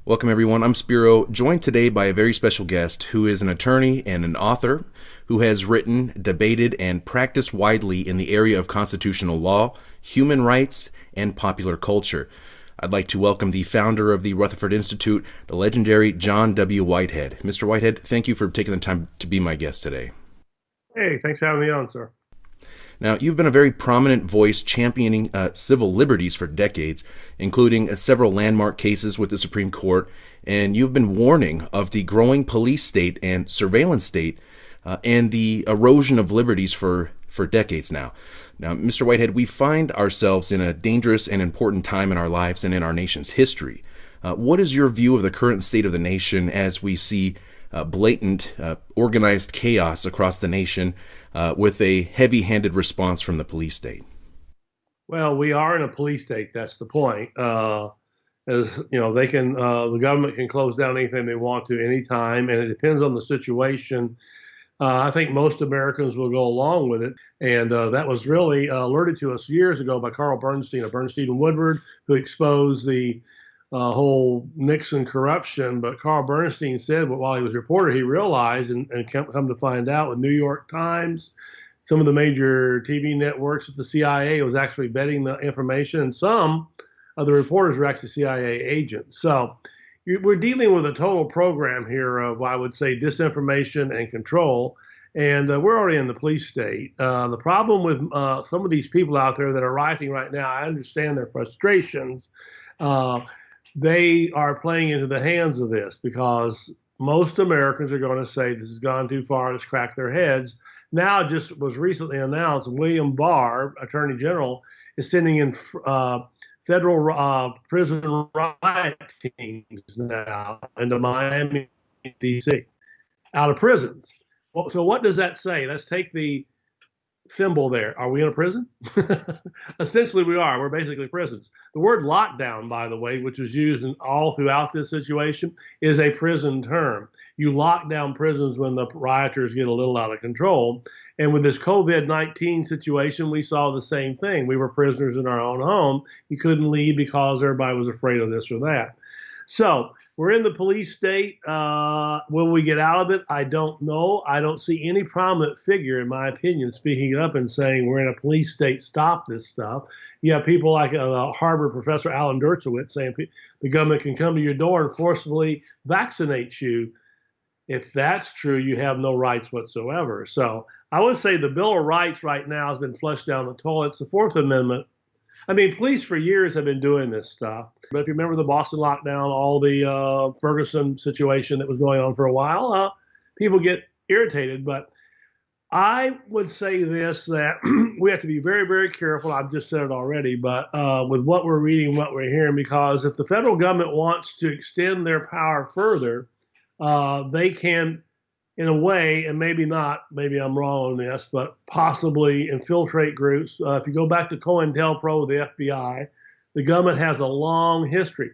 Welcome, everyone. I'm Spiro, joined today by a very special guest who is an attorney and an author who has written, debated, and practiced widely in the area of constitutional law, human rights, and popular culture. I'd like to welcome the founder of the Rutherford Institute, the legendary John W. Whitehead. Mr. Whitehead, thank you for taking the time to be my guest today. Hey, thanks for having me on, sir. Now, you've been a very prominent voice championing civil liberties for decades, including several landmark cases with the Supreme Court, and you've been warning of the growing police state and surveillance state and the erosion of liberties for decades now. Now, Mr. Whitehead, we find ourselves in a dangerous and important time in our lives and in our nation's history. What is your view of the current state of the nation as we see blatant, organized chaos across the nation with a heavy-handed response from the police state? Well, we are in a police state. That's the point. As you know, the government can close down anything they want to anytime, and it depends on the situation. I think most Americans will go along with it, and that was really alerted to us years ago by Carl Bernstein of Bernstein and Woodward, who exposed the whole Nixon corruption. But Carl Bernstein said, but while he was a reporter, he realized and come to find out with New York Times, some of the major TV networks at the CIA was actually vetting the information, and some of the reporters were actually CIA agents. So we're dealing with a total program here of, I would say, disinformation and control. And we're already in the police state. The problem with some of these people out there that are rioting right now, I understand their frustrations. They are playing into the hands of this because most Americans are going to say this has gone too far, let's crack their heads. Now, just was recently announced, William Barr, Attorney General, is sending in federal prison riot teams now into Miami, D.C., out of prisons. Well, so what does that say? Let's take the symbol there. Are we in a prison? Essentially, we are. We're basically prisons. The word lockdown, by the way, which was used all throughout this situation, is a prison term. You lock down prisons when the rioters get a little out of control. And with this COVID-19 situation, we saw the same thing. We were prisoners in our own home. You couldn't leave because everybody was afraid of this or that. So we're in the police state. Will we get out of it? I don't know. I don't see any prominent figure, in my opinion, speaking up and saying we're in a police state, stop this stuff. You have people like Harvard professor Alan Dershowitz saying the government can come to your door and forcibly vaccinate you. If that's true, you have no rights whatsoever. So I would say the Bill of Rights right now has been flushed down the toilet. The Fourth Amendment, I mean, police for years have been doing this stuff. But if you remember the Boston lockdown, all the Ferguson situation that was going on for a while, people get irritated. But I would say this, that we have to be very, very careful. I've just said it already, but with what we're reading, what we're hearing, because if the federal government wants to extend their power further, they can, in a way, and maybe not, maybe I'm wrong on this, but possibly infiltrate groups. If you go back to COINTELPRO, the FBI, the government has a long history.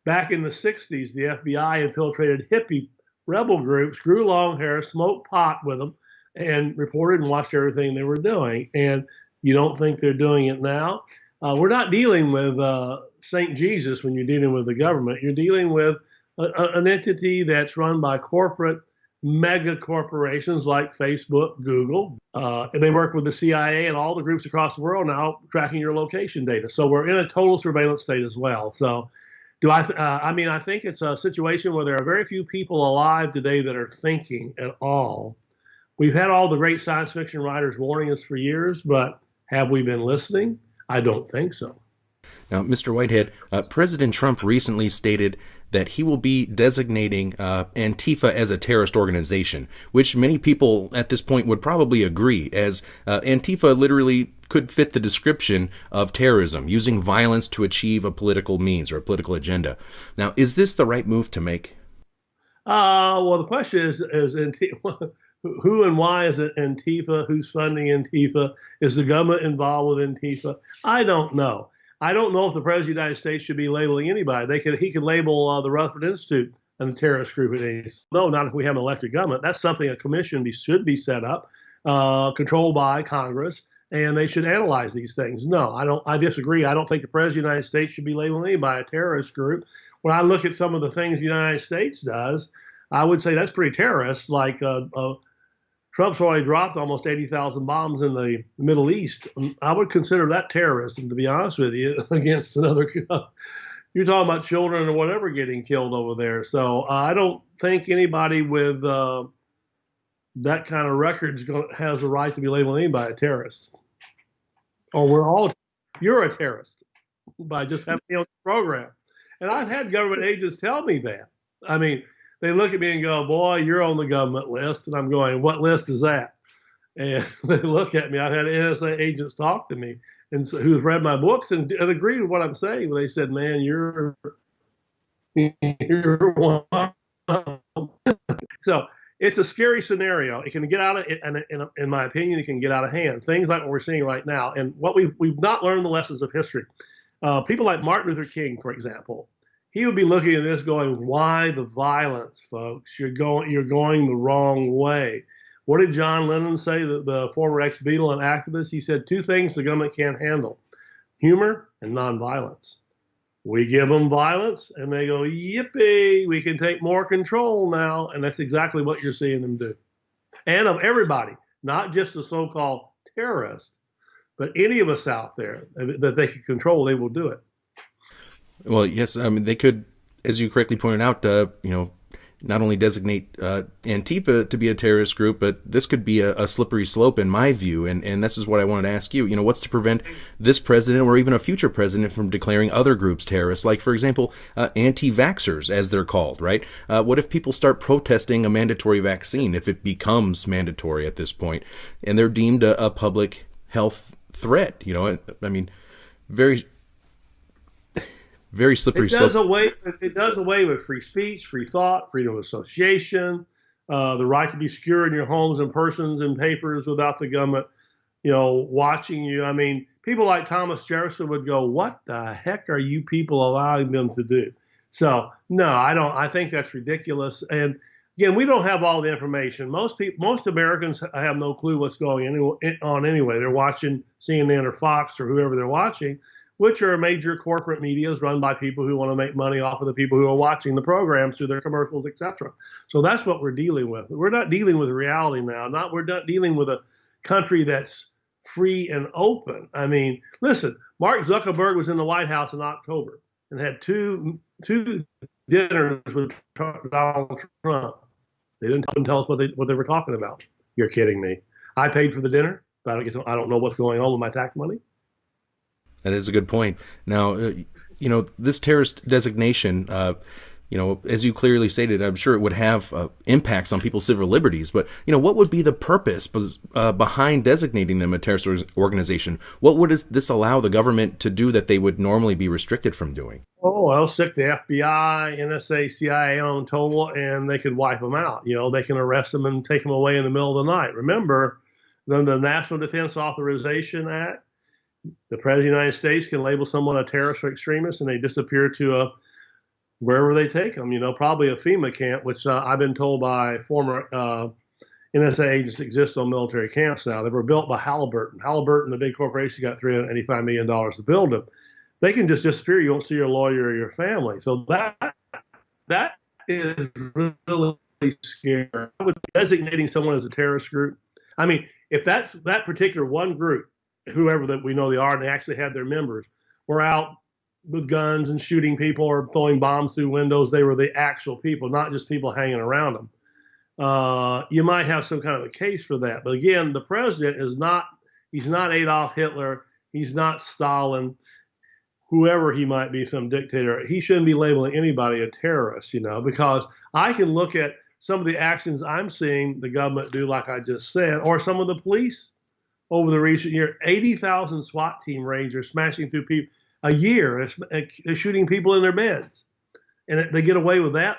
Back in the 60s, the FBI infiltrated hippie rebel groups, grew long hair, smoked pot with them, and reported and watched everything they were doing. And you don't think they're doing it now? We're not dealing with St. Jesus when you're dealing with the government. You're dealing with an entity that's run by corporate mega corporations like Facebook, Google. And they work with the CIA and all the groups across the world now tracking your location data. So we're in a total surveillance state as well. So I think it's a situation where there are very few people alive today that are thinking at all. We've had all the great science fiction writers warning us for years, but have we been listening? I don't think so. Now, Mr. Whitehead, President Trump recently stated that he will be designating Antifa as a terrorist organization, which many people at this point would probably agree, as Antifa literally could fit the description of terrorism, using violence to achieve a political means or a political agenda. Now, is this the right move to make? Well, the question is Antifa, who and why is it Antifa? Who's funding Antifa? Is the government involved with Antifa? I don't know. I don't know if the President of the United States should be labeling anybody. He could label the Rutherford Institute a terrorist group. No, not if we have an elected government. That's something a commission should be set up, controlled by Congress, and they should analyze these things. No, I don't. I disagree. I don't think the president of the United States should be labeling anybody a terrorist group. When I look at some of the things the United States does, I would say that's pretty terrorist. Like Trump's already dropped almost 80,000 bombs in the Middle East. I would consider that terrorism, to be honest with you, against another. You're talking about children or whatever getting killed over there. So I don't think anybody with that kind of record has a right to be labeling anybody a terrorist. Or you're a terrorist by just having me on the program. And I've had government agents tell me that. I mean, they look at me and go, boy, you're on the government list. And I'm going, what list is that? And they look at me. I've had NSA agents talk to me and who've read my books and agreed with what I'm saying. They said, man, you're one. So it's a scary scenario. It can get out of, in my opinion, it can get out of hand. Things like what we're seeing right now, and what we've not learned the lessons of history. People like Martin Luther King, for example, he would be looking at this going, why the violence, folks? You're going the wrong way. What did John Lennon say, the former ex-Beatle and activist? He said two things the government can't handle: humor and nonviolence. We give them violence, and they go, yippee, we can take more control now. And that's exactly what you're seeing them do. And of everybody, not just the so-called terrorists, but any of us out there that they can control, they will do it. Well, yes, I mean, they could, as you correctly pointed out, not only designate Antifa to be a terrorist group, but this could be a slippery slope in my view. And this is what I wanted to ask you. What's to prevent this president or even a future president from declaring other groups terrorists? Like, for example, anti-vaxxers, as they're called, right? What if people start protesting a mandatory vaccine, if it becomes mandatory at this point, and they're deemed a public health threat? I mean, very slippery slope. It does away with free speech, free thought, freedom of association, the right to be secure in your homes and persons and papers without the government, watching you. I mean, people like Thomas Jefferson would go, what the heck are you people allowing them to do? So, no, I don't. I think that's ridiculous. And again, we don't have all the information. Most Americans have no clue what's going on anyway. They're watching CNN or Fox or whoever they're watching, which are major corporate medias run by people who want to make money off of the people who are watching the programs through their commercials, etc. So that's what we're dealing with. We're not dealing with reality now. We're not dealing with a country that's free and open. I mean, listen, Mark Zuckerberg was in the White House in October and had two dinners with Donald Trump. They didn't tell us what they were talking about. You're kidding me. I paid for the dinner, but I don't know what's going on with my tax money. That is a good point. Now, this terrorist designation, as you clearly stated, I'm sure it would have impacts on people's civil liberties. But, what would be the purpose behind designating them a terrorist organization? What would this allow the government to do that they would normally be restricted from doing? Oh, well, stick the FBI, NSA, CIA on total, and they could wipe them out. They can arrest them and take them away in the middle of the night. Remember, the National Defense Authorization Act, the President of the United States can label someone a terrorist or extremist, and they disappear to wherever they take them. Probably a FEMA camp, which I've been told by former NSA agents exist on military camps now. They were built by Halliburton. Halliburton, the big corporation, got $385 million to build them. They can just disappear. You won't see your lawyer or your family. So that is really scary. With designating someone as a terrorist group, I mean, if that's that particular one group, whoever that we know they are, and they actually had their members, were out with guns and shooting people or throwing bombs through windows. They were the actual people, not just people hanging around them. You might have some kind of a case for that. But again, the president he's not Adolf Hitler. He's not Stalin, whoever he might be, some dictator. He shouldn't be labeling anybody a terrorist, because I can look at some of the actions I'm seeing the government do, like I just said, or some of the police over the recent year. 80,000 SWAT team raids are smashing through people a year. They're shooting people in their beds, and they get away with that.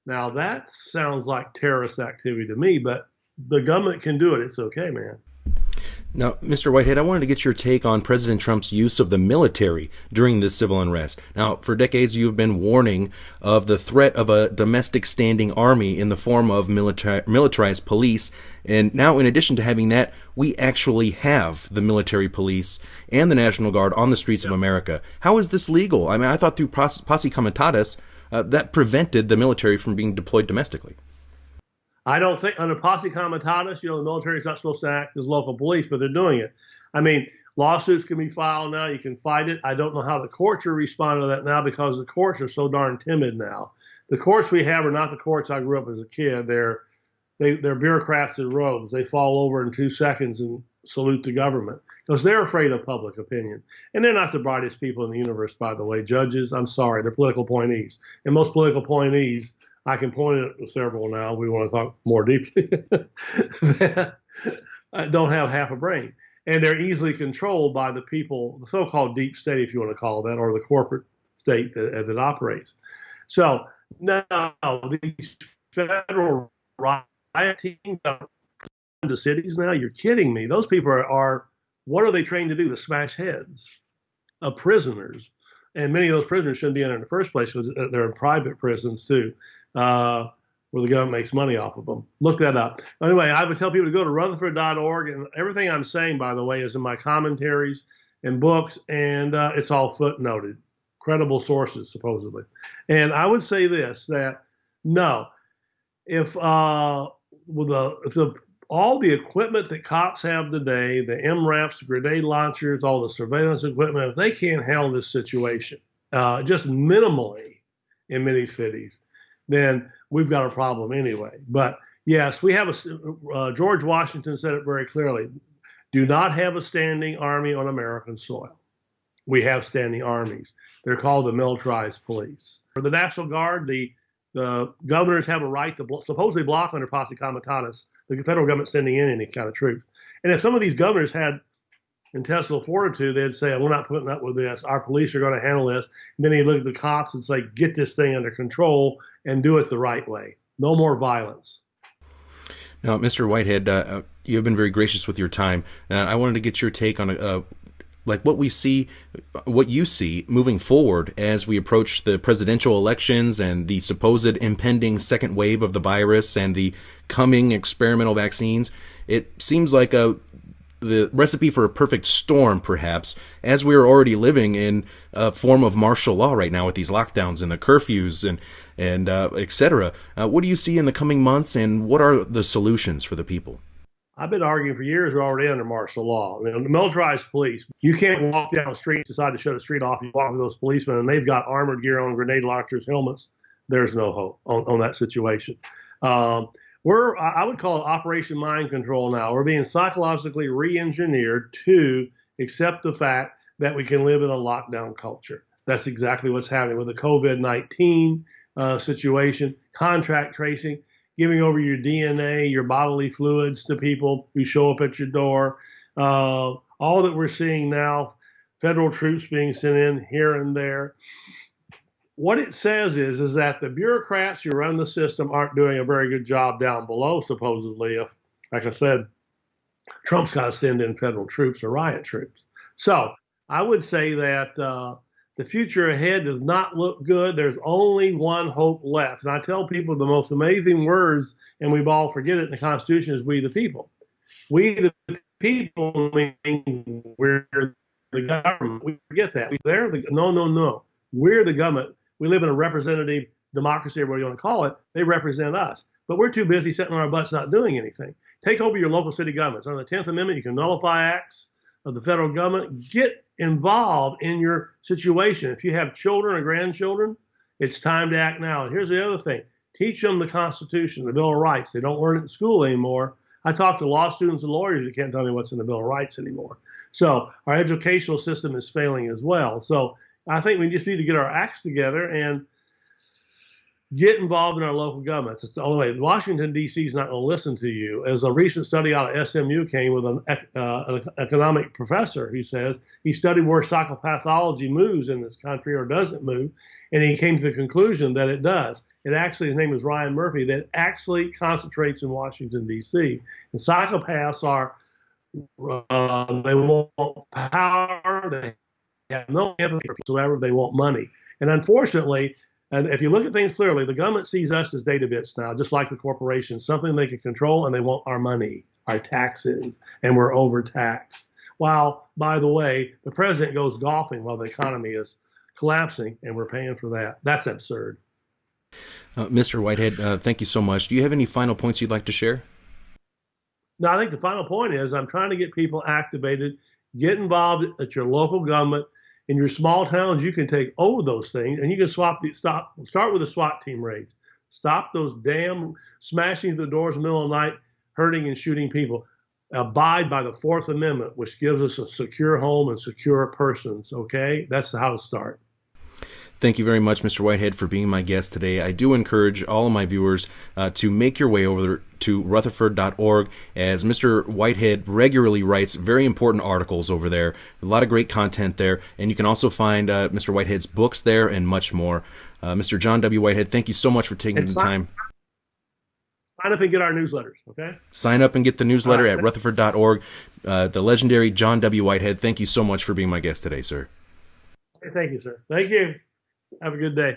Now that sounds like terrorist activity to me, but the government can do it. It's okay, man. Now, Mr. Whitehead, I wanted to get your take on President Trump's use of the military during this civil unrest. Now, for decades, you've been warning of the threat of a domestic standing army in the form of militarized police. And now, in addition to having that, we actually have the military police and the National Guard on the streets of America. How is this legal? I mean, I thought through Posse Comitatus, that prevented the military from being deployed domestically. I don't think under posse comitatus, the military is not supposed to act as local police, but they're doing it. I mean, lawsuits can be filed now. You can fight it. I don't know how the courts are responding to that now because the courts are so darn timid now. The courts we have are not the courts I grew up as a kid. They're bureaucrats in robes. They fall over in 2 seconds and salute the government because they're afraid of public opinion. And they're not the brightest people in the universe, by the way. Judges, I'm sorry, they're political appointees. And most political appointees, I can point at several now, we want to talk more deeply, that don't have half a brain. And they're easily controlled by the people, the so-called deep state, if you want to call it that, or the corporate state as it operates. So now these federal riot teams are into cities now, you're kidding me. Those people are what are they trained to do? To smash heads of prisoners. And many of those prisoners shouldn't be in the first place because they're in private prisons too, where the government makes money off of them. Look that up. Anyway, I would tell people to go to Rutherford.org, and everything I'm saying, by the way, is in my commentaries and books, and it's all footnoted, credible sources supposedly. And I would say this: that no, if all the equipment that cops have today, the MRAPs, the grenade launchers, all the surveillance equipment, if they can't handle this situation, just minimally in many cities, then we've got a problem anyway. But yes, we have George Washington said it very clearly, do not have a standing army on American soil. We have standing armies. They're called the militarized police. For the National Guard, the governors have a right to supposedly block under posse comitatus the federal government sending in any kind of troops. And if some of these governors had intestinal fortitude, they'd say, we're not putting up with this. Our police are going to handle this. And then he'd look at the cops and say, get this thing under control and do it the right way. No more violence. Now, Mr. Whitehead, you have been very gracious with your time. I wanted to get your take on like what you see moving forward as we approach the presidential elections and the supposed impending second wave of the virus and the coming experimental vaccines. It seems like the recipe for a perfect storm, perhaps, as we are already living in a form of martial law right now with these lockdowns and the curfews and et cetera. What do you see in the coming months, and what are the solutions for the people? I've been arguing for years we're already under martial law. I mean, the militarized police, you can't walk down the street, decide to shut a street off, you walk with those policemen, and they've got armored gear on, grenade launchers, helmets. There's no hope on that situation. I would call it Operation Mind Control now. We're being psychologically re-engineered to accept the fact that we can live in a lockdown culture. That's exactly what's happening with the COVID-19 situation, contract tracing, giving over your DNA, your bodily fluids to people who show up at your door. All that we're seeing now, federal troops being sent in here and there. What it says is that the bureaucrats who run the system aren't doing a very good job down below, supposedly. Like I said, Trump's got to send in federal troops or riot troops. So I would say that the future ahead does not look good. There's only one hope left. And I tell people the most amazing words, and we all forget it in the Constitution, is we the people. We the people mean we're the government. We forget that. No. We're the government. We live in a representative democracy, or whatever you want to call it. They represent us. But we're too busy sitting on our butts not doing anything. Take over your local city governments. Under the 10th Amendment, you can nullify acts of the federal government. Get involved in your situation. If you have children or grandchildren, it's time to act now. And here's the other thing. Teach them the Constitution, the Bill of Rights. They don't learn it in school anymore. I talk to law students and lawyers that can't tell me what's in the Bill of Rights anymore. So our educational system is failing as well. So I think we just need to get our acts together and get involved in our local governments. It's the only way. Washington, D.C. is not going to listen to you. As a recent study out of SMU came with an economic professor who says he studied where psychopathology moves in this country or doesn't move, and he came to the conclusion that it does. It actually, his name is Ryan Murphy, that actually concentrates in Washington, D.C. And psychopaths are They want power. They have no empathy whatsoever. They want money. And unfortunately, and if you look at things clearly, the government sees us as data bits now, just like the corporation, something they can control, and they want our money, our taxes, and we're overtaxed. While, by the way, the president goes golfing while the economy is collapsing, and we're paying for that. That's absurd. Mr. Whitehead, thank you so much. Do you have any final points you'd like to share? Now, I think the final point is I'm trying to get people activated, get involved at your local government. In your small towns, you can take over those things, and you can start with the SWAT team raids. Stop those damn smashing the doors in the middle of the night, hurting and shooting people. Abide by the Fourth Amendment, which gives us a secure home and secure persons. Okay, that's how to start. Thank you very much, Mr. Whitehead, for being my guest today. I do encourage all of my viewers to make your way over to Rutherford.org, as Mr. Whitehead regularly writes very important articles over there. A lot of great content there, and you can also find Mr. Whitehead's books there and much more. Mr. John W. Whitehead, thank you so much for taking the time. Sign up and get our newsletters, okay? Sign up and get the newsletter at Rutherford.org. The legendary John W. Whitehead, thank you so much for being my guest today, sir. Thank you, sir. Thank you. Have a good day.